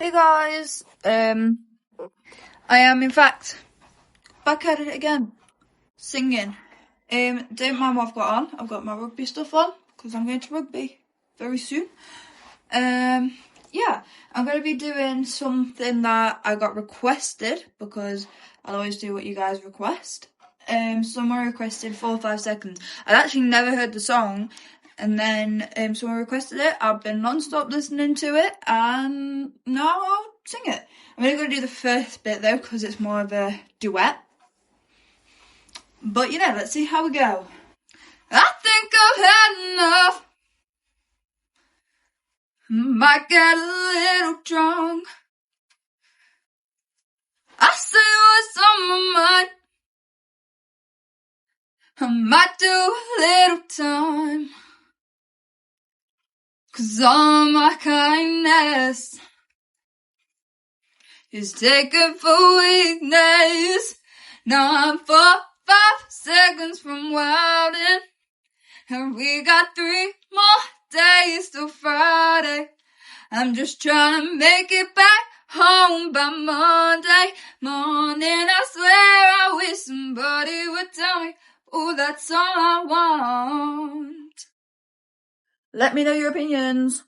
Hey guys, I am in fact back at it again, singing. Don't mind what I've got on. I've got my rugby stuff on because I'm going to rugby very soon. Yeah, I'm going to be doing something that I got requested because I'll always do what you guys request. Someone requested 4 or 5 seconds. I'd actually never heard the song, and then someone requested it. I've been non-stop listening to it, and now I'll sing it. I'm only going to do the first bit though because it's more of a duet. But you know, let's see how we go. I think I've had enough. Might get a little drunk. I say what's on my mind. I might do a little time. 'Cause all my kindness is taken for weakness. Now I'm 4, 5 seconds from wilding, and we got 3 more days till Friday. I'm just trying to make it back home by Monday morning. I swear I wish somebody would tell me, oh, that's all I want. Let me know your opinions.